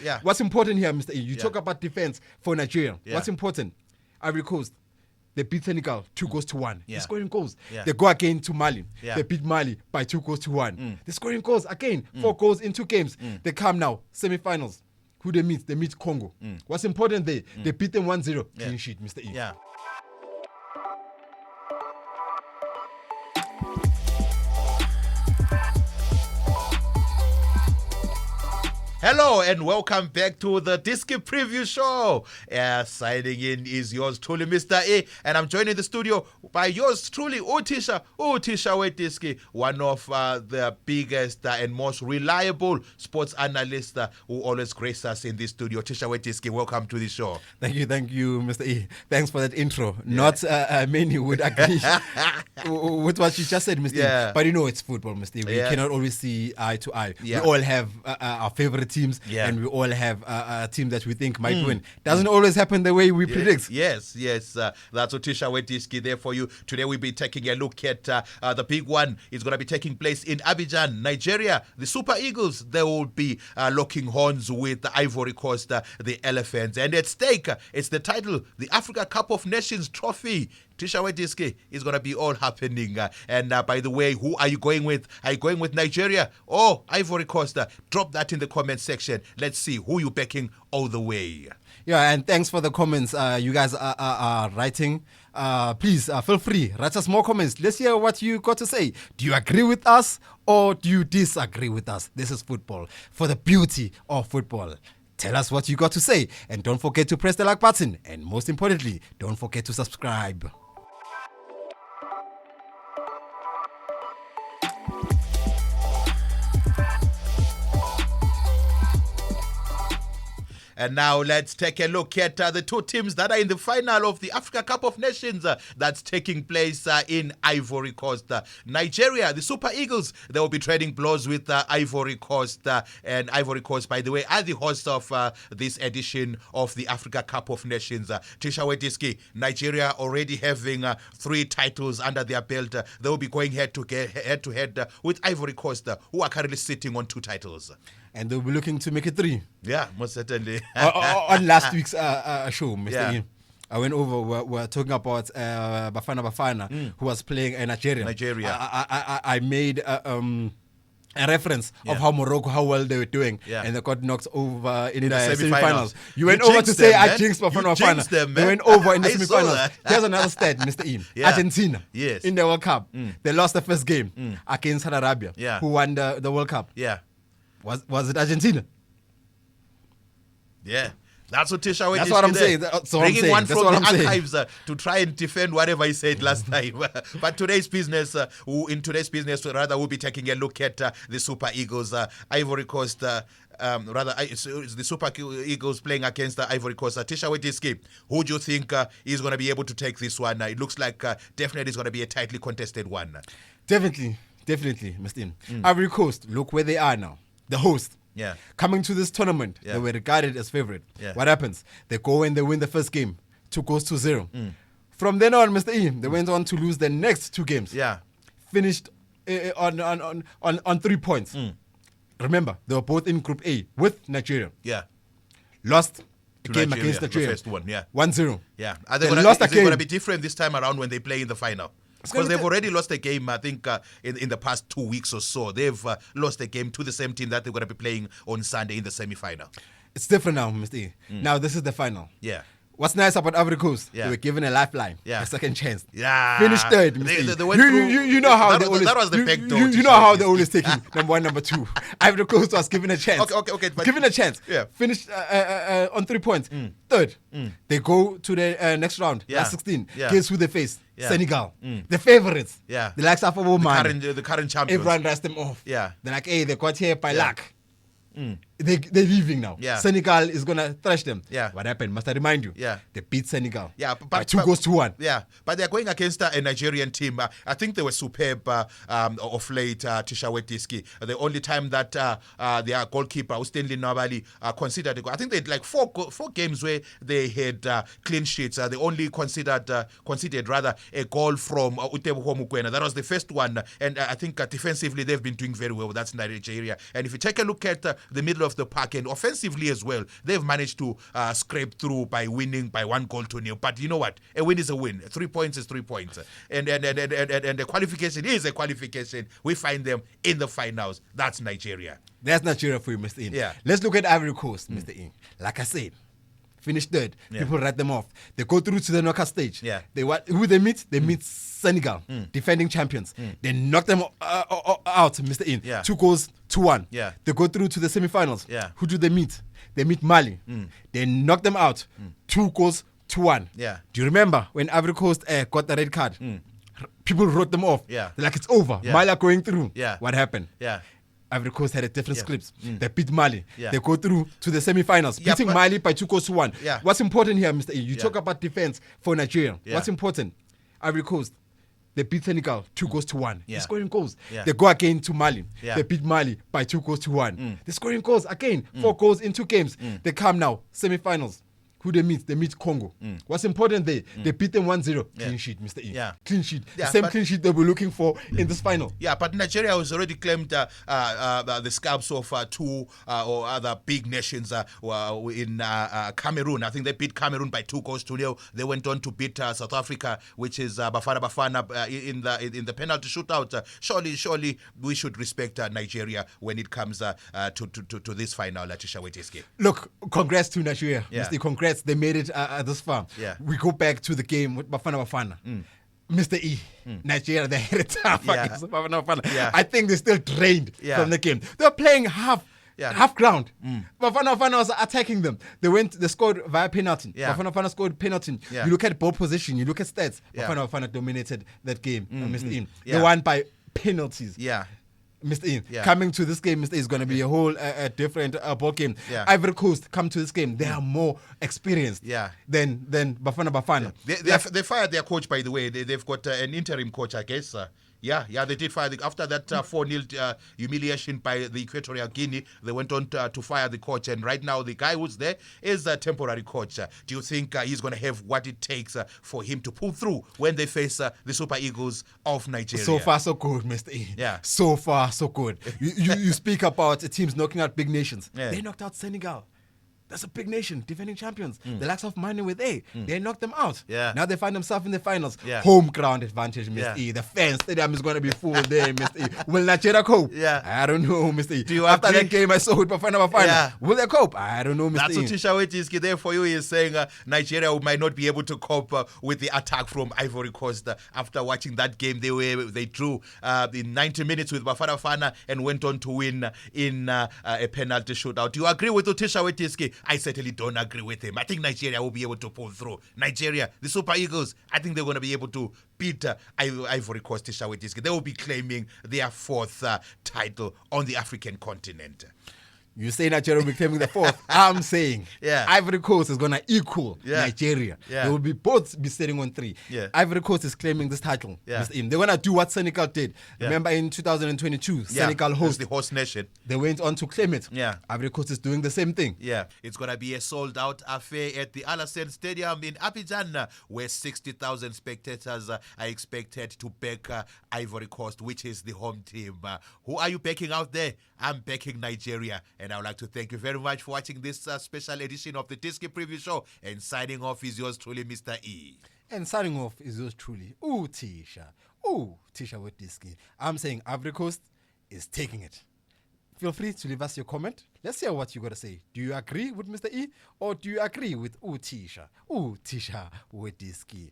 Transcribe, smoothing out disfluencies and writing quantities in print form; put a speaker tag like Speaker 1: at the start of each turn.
Speaker 1: Yeah.
Speaker 2: What's important here, Mr. E? You talk about defense for Nigeria.
Speaker 1: Yeah.
Speaker 2: What's important? Ivory Coast. They beat Senegal 2-1.
Speaker 1: Yeah.
Speaker 2: They're scoring goals.
Speaker 1: Yeah.
Speaker 2: They go again to Mali.
Speaker 1: Yeah.
Speaker 2: They beat Mali by 2-1. They're scoring goals again. 4 goals in 2 games. They come now, semi-finals. Who they meet? They meet Congo. What's important there? They beat them 1-0. Clean sheet, Mr. E.
Speaker 1: Yeah. Hello and welcome back to the Diski Preview Show. Signing in is yours truly, Mr. A, and I'm joined in the studio by yours truly, uThisha weDiski, one of the biggest and most reliable sports analysts who always grace us in this studio. uThisha weDiski, welcome to the show.
Speaker 2: Thank you, Mr. E. Thanks for that intro. Not many would agree with what you just said, Mr. E. But you know it's football, Mr. E. We cannot always see eye to eye. We all have our favorite teams, and we all have a team that we think might win. Doesn't always happen the way we predict.
Speaker 1: Yes. That's uThisha weDiski there for you. Today we'll be taking a look at the big one. It's going to be taking place in Abidjan, Nigeria. The Super Eagles, they will be locking horns with the Ivory Coast, the Elephants. And at stake, it's the title, the Africa Cup of Nations trophy. uThisha weDiski is going to be all happening. And by the way, who are you going with? Are you going with Nigeria or Ivory Coast? Drop that in the comment section. Let's see who you're backing all the way.
Speaker 2: Yeah, and thanks for the comments. You guys are writing. Please feel free. Write us more comments. Let's hear what you got to say. Do you agree with us or do you disagree with us? This is football for the beauty of football. Tell us what you got to say. And don't forget to press the like button. And most importantly, don't forget to subscribe.
Speaker 1: And now let's take a look at the two teams that are in the final of the Africa Cup of Nations that's taking place in Ivory Coast. Nigeria, the Super Eagles, they will be trading blows with Ivory Coast. And Ivory Coast, by the way, are the hosts of this edition of the Africa Cup of Nations. uThisha weDiski, Nigeria already having 3 titles under their belt. They will be going head to head with Ivory Coast, who are currently sitting on 2 titles.
Speaker 2: And they'll be looking to make it 3.
Speaker 1: Yeah, most certainly.
Speaker 2: On last week's show, Mr. E, I went over, we're talking about Bafana, who was playing in Nigeria. I made a reference of how Morocco, how well they were doing, and they got knocked over in the semi-finals. You went over to say I jinxed Bafana. They went over in the semi-finals. Here's another stat, Mr. E. Argentina, in the World Cup, they lost the first game against Saudi Arabia, who won the World Cup. Was it Argentina?
Speaker 1: Yeah. That's uThisha weDiski.
Speaker 2: That's what I'm saying.
Speaker 1: Bringing one from the archives to try and defend whatever he said last time. But in today's business, we'll be taking a look at the Super Eagles, Ivory Coast. It's the Super Eagles playing against the Ivory Coast. uThisha weDiski, who do you think is going to be able to take this one? It looks like definitely it's going to be a tightly contested one.
Speaker 2: Definitely, Mr. Ivory Coast, look where they are now. The host. Coming to this tournament, they were regarded as favorite. What happens? They go and they win the first game, 2-0. From then on, Mr. E, they went on to lose the next 2 games. Finished on 3 points. Remember, they were both in Group A with Nigeria. Lost a game against Nigeria. The first one, 1-0.
Speaker 1: Is it going to be different this time around when they play in the final? Because they've already lost a game, I think, in the past 2 weeks or so. They've lost a game to the same team that they're going to be playing on Sunday in the semi-final.
Speaker 2: It's different now, Mr. E. Now this is the final. What's nice about Ivory Coast? They were given a lifeline, a second chance. Finished third, Mr. You know how that was the peg. You know how they're always taking number 1, number 2. Ivory Coast was given a chance.
Speaker 1: Okay.
Speaker 2: Given a chance. Finished on 3 points. Third. They go to the next round, last 16. Guess who they face? Senegal. The favorites. The likes of
Speaker 1: the current champions.
Speaker 2: Everyone writes them off. They're like, hey, they got here by luck. They're leaving now. Senegal is going to thrash them. What happened? Must I remind you? They beat Senegal. By 2-1.
Speaker 1: But they're going against a Nigerian team. I think they were superb of late, uThisha weDiski. The only time that their goalkeeper, Stanley Nabali, considered a goal. I think they had like four games where they had clean sheets. They only conceded a goal from Uteboho Mokoena. That was the first one. And I think defensively they've been doing very well. That's Nigeria. And if you take a look at the middle of of the park, and offensively as well, they've managed to scrape through by winning by 1-0. But you know what? A win is a win. 3 points is 3 points. And the qualification is a qualification. We find them in the finals. That's Nigeria.
Speaker 2: That's Nigeria for you, Mr. In.
Speaker 1: Yeah.
Speaker 2: Let's look at Ivory Coast, Mr. In. Like I said, finished third. People write them off. They go through to the knockout stage.
Speaker 1: Yeah.
Speaker 2: Who they meet? They meet Senegal, defending champions. They knock them out, Mr. In.
Speaker 1: Yeah.
Speaker 2: 2-1.
Speaker 1: Yeah.
Speaker 2: They go through to the semifinals.
Speaker 1: Yeah.
Speaker 2: Who do they meet? They meet Mali. They knock them out. 2-1.
Speaker 1: Yeah.
Speaker 2: Do you remember when Ivory Coast got the red card? People wrote them off.
Speaker 1: Yeah.
Speaker 2: They're like, it's over.
Speaker 1: Yeah.
Speaker 2: Mali are going through.
Speaker 1: Yeah.
Speaker 2: What happened?
Speaker 1: Yeah.
Speaker 2: Ivory Coast had a different script. They beat Mali.
Speaker 1: Yeah.
Speaker 2: They go through to the semi-finals,
Speaker 1: Yeah,
Speaker 2: beating Mali by 2-1.
Speaker 1: Yeah.
Speaker 2: What's important here, Mr. E? You talk about defense for Nigeria.
Speaker 1: Yeah.
Speaker 2: What's important? Ivory Coast, they beat Senegal 2-1.
Speaker 1: Yeah.
Speaker 2: They're scoring goals.
Speaker 1: Yeah.
Speaker 2: They go again to Mali.
Speaker 1: Yeah.
Speaker 2: They beat Mali by 2-1. They're scoring goals again. 4 goals in 2 games. They come now, semi-finals. Who they meet? They meet Congo. What's important there? They beat them 1-0. Clean sheet, Mr. E.
Speaker 1: Yeah.
Speaker 2: Clean sheet.
Speaker 1: Yeah,
Speaker 2: the same clean sheet they were looking for in this final.
Speaker 1: Yeah, but Nigeria has already claimed the scalps of 2 or other big nations in Cameroon. I think they beat Cameroon by 2-0. They went on to beat South Africa, which is Bafana in the penalty shootout. Surely we should respect Nigeria when it comes to this final, uThisha, weDiski.
Speaker 2: Look, congrats to Nigeria.
Speaker 1: Yeah.
Speaker 2: Mr. Congrats, they made it this far.
Speaker 1: Yeah.
Speaker 2: We go back to the game with Bafana. Mr. E, Nigeria, they had it tough against Bafana.
Speaker 1: Yeah.
Speaker 2: I think they're still drained from the game. They're playing half ground. Bafana was attacking them. They scored via penalty.
Speaker 1: Yeah.
Speaker 2: Bafana scored penalty.
Speaker 1: Yeah.
Speaker 2: You look at ball position, you look at stats.
Speaker 1: Yeah.
Speaker 2: Bafana dominated that game, Mr. E.
Speaker 1: Yeah.
Speaker 2: They won by penalties.
Speaker 1: Yeah.
Speaker 2: Mr. Ian,
Speaker 1: Yeah.
Speaker 2: coming to this game, Mr. is going to be a whole different ball game.
Speaker 1: Yeah.
Speaker 2: Ivory Coast come to this game, they are more experienced than Bafana.
Speaker 1: Yeah. They fired their coach, by the way. They've got an interim coach, I guess. Yeah, they did fire after that 4-0 humiliation by the Equatorial Guinea. They went on to fire the coach, and right now the guy who's there is a temporary coach. Do you think he's going to have what it takes for him to pull through when they face the Super Eagles of Nigeria?
Speaker 2: So far, so good, Mr. E.
Speaker 1: Yeah.
Speaker 2: So far, so good. you speak about teams knocking out big nations.
Speaker 1: Yeah.
Speaker 2: They knocked out Senegal. That's a big nation, defending champions. The likes of Mali were there. They knocked them out.
Speaker 1: Yeah.
Speaker 2: Now they find themselves in the finals.
Speaker 1: Yeah.
Speaker 2: Home ground advantage, Mr.
Speaker 1: Yeah.
Speaker 2: E. The fan stadium is going to be full there, Mr. E. Will Nigeria cope?
Speaker 1: Yeah.
Speaker 2: I don't know, Mr. E.
Speaker 1: Do you
Speaker 2: After
Speaker 1: agree?
Speaker 2: that game I saw with Bafana.
Speaker 1: Yeah.
Speaker 2: Will they cope? I don't know, Mr.
Speaker 1: That's
Speaker 2: E.
Speaker 1: uThisha, weDiski there for you. Is saying Nigeria might not be able to cope with the attack from Ivory Coast. After watching that game, they drew in 90 minutes with Bafana and went on to win in a penalty shootout. Do you agree with uThisha, weDiski? I certainly don't agree with him. I think Nigeria will be able to pull through. Nigeria, the Super Eagles, I think they're going to be able to beat Ivory Coast, uThisha, weDiski. They will be claiming their 4th title on the African continent.
Speaker 2: You say Nigeria will be claiming the 4th. I'm saying Ivory Coast is going to equal Nigeria.
Speaker 1: Yeah.
Speaker 2: They will both be sitting on 3.
Speaker 1: Yeah.
Speaker 2: Ivory Coast is claiming this title.
Speaker 1: Yeah.
Speaker 2: They're going to do what Senegal did. Remember in 2022, Senegal
Speaker 1: the host nation.
Speaker 2: They went on to claim it.
Speaker 1: Yeah.
Speaker 2: Ivory Coast is doing the same thing.
Speaker 1: Yeah, it's going to be a sold-out affair at the Alassane Stadium in Abidjan, where 60,000 spectators are expected to back Ivory Coast, which is the home team. Who are you backing out there? I'm backing Nigeria. And I would like to thank you very much for watching this special edition of the Diski Preview Show. And signing off is yours truly, Mr. E.
Speaker 2: And signing off is yours truly, uThisha. uThisha weDiski. I'm saying Ivory Coast is taking it. Feel free to leave us your comment. Let's hear what you got to say. Do you agree with Mr. E or do you agree with uThisha? uThisha weDiski.